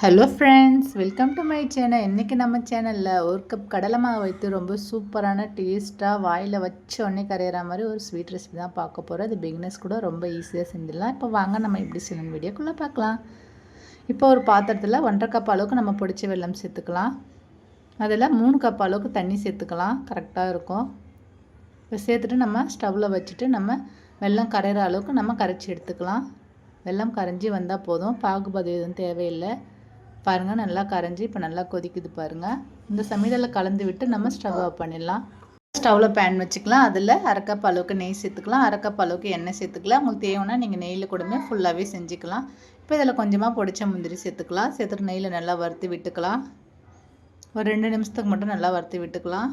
Hello friends, welcome to my channel. இன்றைக்கி நம்ம சேனலில் ஒரு கப் கடலை மாவு வைத்து ரொம்ப சூப்பரான டேஸ்ட்டாக வாயில் வச்ச உடனே கரையிற மாதிரி ஒரு ஸ்வீட் ரெசிபி தான் பார்க்க போகிறோம். அது பிகினர்ஸ் கூட ரொம்ப ஈஸியாக செஞ்சிடலாம். இப்போ வாங்க நம்ம எப்படி செய்யணும் வீடியோக்குள்ளே பார்க்கலாம். இப்போ ஒரு பாத்திரத்தில் 1.5 கப் அளவுக்கு நம்ம பொடிச்ச வெல்லம் சேர்த்துக்கலாம். அதில் 3 கப் அளவுக்கு தண்ணி சேர்த்துக்கலாம், கரெக்டாக இருக்கும். இப்போ சேர்த்துட்டு நம்ம ஸ்டவ்வில் வச்சுட்டு நம்ம வெல்லம் கரையிற அளவுக்கு நம்ம கரைச்சி எடுத்துக்கலாம். வெல்லம் கரைஞ்சி வந்தால் போதும், பாகுபதம் எதுவும் தேவையில்லை. பாருங்கள், நல்லா கரைஞ்சி இப்போ நல்லா கொதிக்குது பாருங்கள். இந்த சமயத்தில் கலந்து விட்டு நம்ம ஸ்டவ் ஆஃப் பண்ணிடலாம். ஸ்டவ்வில் பேன் வச்சுக்கலாம். அதில் 1/2 கப் அளவுக்கு நெய் சேர்த்துக்கலாம், 1/2 கப் அளவுக்கு எண்ணெய் சேர்த்துக்கலாம். உங்களுக்கு தேவைன்னா நீங்கள் நெய்யில் கூடமே ஃபுல்லாகவே செஞ்சுக்கலாம். இப்போ இதில் கொஞ்சமாக பொடிச்ச முந்திரி சேர்த்துக்கலாம். சேர்த்துட்டு நெய்யில் நல்லா வறுத்து விட்டுக்கலாம். ஒரு 2 நிமிஷத்துக்கு மட்டும் நல்லா வறுத்து விட்டுக்கலாம்.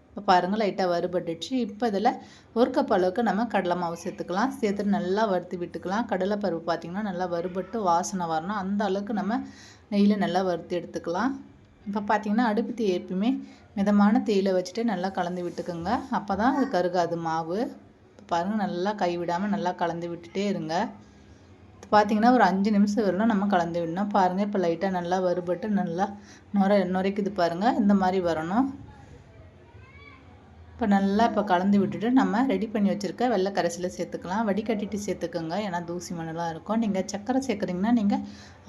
இப்போ பாருங்கள், லைட்டாக வறுபட்டுச்சு. இப்போ இதில் 1 கப் அளவுக்கு நம்ம கடலை மாவு சேர்த்துக்கலாம். சேர்த்துட்டு நல்லா வறுத்து விட்டுக்கலாம். கடலை பருப்பு பார்த்திங்கன்னா நல்லா வறுபட்டு வாசனை வரணும், அந்த அளவுக்கு நம்ம நெய்யில் நல்லா வறுத்து எடுத்துக்கலாம். இப்போ பார்த்திங்கன்னா அடுப்பு தீ எப்பயுமே மிதமான தீயில் வச்சுட்டு நல்லா கலந்து விட்டுக்குங்க. அப்போ தான் அது கருகாது மாவு. இப்போ பாருங்கள், நல்லா கைவிடாமல் நல்லா கலந்து விட்டுட்டே இருங்க. பார்த்திங்கன்னா ஒரு 5 நிமிஷம் வரலாம் நம்ம கலந்து விடணும். பாருங்கள், இப்போ லைட்டாக நல்லா வறுபட்டு நல்லா நுரைக்குது பாருங்கள், இந்த மாதிரி வரணும். இப்போ நல்லா கலந்து விட்டுட்டு நம்ம ரெடி பண்ணி வச்சுருக்க வெள்ளை கரைசலை சேர்த்துக்கலாம். வடிகட்டிட்டு சேர்த்துக்குங்க, ஏன்னா தூசி மண்ணெலாம் இருக்கும். நீங்கள் சர்க்கரை சேர்க்குறீங்கன்னா நீங்கள்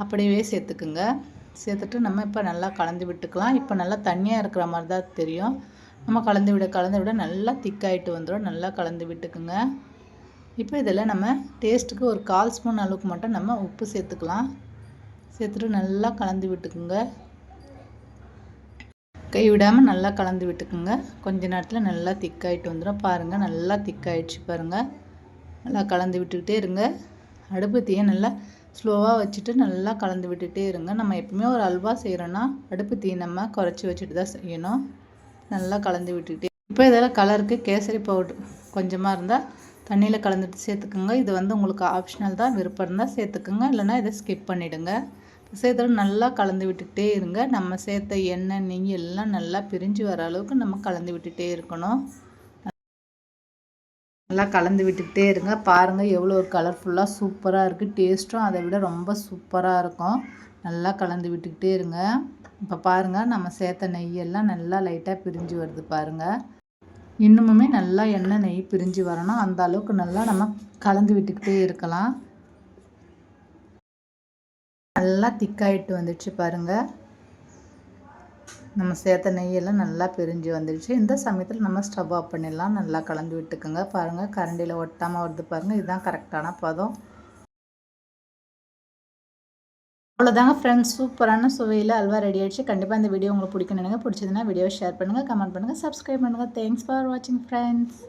அப்படியே சேர்த்துக்குங்க. சேர்த்துட்டு நம்ம இப்போ நல்லா கலந்து விட்டுக்கலாம். இப்போ நல்லா தண்ணியாக இருக்கிற மாதிரி தான் தெரியும். நம்ம கலந்து விட நல்லா திக்காயிட்டு வந்துடும். நல்லா கலந்து விட்டுக்குங்க. இப்போ இதில் நம்ம டேஸ்ட்டுக்கு ஒரு 1/4 ஸ்பூன் அளவுக்கு மட்டும் நம்ம உப்பு சேர்த்துக்கலாம். சேர்த்துட்டு நல்லா கலந்து விட்டுக்குங்க. கைவிடாமல் நல்லா கலந்து விட்டுக்குங்க. கொஞ்ச நேரத்தில் நல்லா திக்காயிட்டு வந்துடும். பாருங்கள், நல்லா திக்காயிடுச்சு பாருங்கள். நல்லா கலந்து விட்டுக்கிட்டே இருங்க. அடுப்பு தீயை நல்லா ஸ்லோவாக வச்சுட்டு நல்லா கலந்து விட்டுகிட்டே இருங்க. நம்ம எப்பவுமே ஒரு அல்வா செய்கிறோன்னா அடுப்பு தீயை நம்ம குறைச்சி வச்சுட்டு தான் செய்யணும். நல்லா கலந்து விட்டுக்கிட்டே. இப்போ இதில் கலருக்கு கேசரி பவுடர் கொஞ்சமாக இருந்தால் தண்ணியில் கலந்துட்டு சேர்த்துக்குங்க. இது உங்களுக்கு ஆப்ஷனல் தான், விருப்பம் இருந்தால் சேர்த்துக்குங்க, இல்லைனா இதை ஸ்கிப் பண்ணிவிடுங்க. சேர்த்துட்டு நல்லா கலந்து விட்டுக்கிட்டே இருங்க. நம்ம சேர்த்த எண்ணெய் நெய் எல்லாம் நல்லா பிரிஞ்சு வர அளவுக்கு நம்ம கலந்து விட்டுகிட்டே இருக்கணும். நல்லா கலந்து விட்டுக்கிட்டே இருங்க. பாருங்கள், எவ்வளோ ஒரு கலர்ஃபுல்லாக சூப்பராக இருக்குது. டேஸ்ட்டும் அதை விட ரொம்ப சூப்பராக இருக்கும். நல்லா கலந்து விட்டுக்கிட்டே இருங்க. இப்போ பாருங்கள், நம்ம சேர்த்த நெய்யெல்லாம் நல்லா லைட்டாக பிரிஞ்சு வருது பாருங்கள். இன்னுமுமே நல்லா எண்ணெய் நெய் பிரிஞ்சு வரணும். அந்த அளவுக்கு நல்லா நம்ம கலந்து விட்டுக்கிட்டே இருக்கலாம். நல்லா திக்காயிட்டு வந்துடுச்சு பாருங்கள். நம்ம சேர்த்த நெய்யெல்லாம் நல்லா பிரிஞ்சு வந்துடுச்சு. இந்த சமயத்தில் நம்ம ஸ்டவ் ஆஃப் பண்ணிடலாம். நல்லா கலந்து விட்டுக்குங்க. பாருங்கள், கரண்டியில் ஒட்டாமல் வருது பாருங்கள். இதுதான் கரெக்டான பதம். அவ்வளோதாங்க ஃப்ரெண்ட்ஸ், சூப்பரான சுவையில் அல்வா ரெடி ஆகிடுச்சு. கண்டிப்பாக இந்த வீடியோ உங்களுக்கு பிடிக்கும்னு நினைங்க. பிடிச்சதுன்னா வீடியோ ஷேர் பண்ணுங்கள், கமெண்ட் பண்ணுங்கள், சப்ஸ்கிரைப் பண்ணுங்கள். தேங்க்ஸ் ஃபார் வாட்சிங் ஃப்ரெண்ட்ஸ்.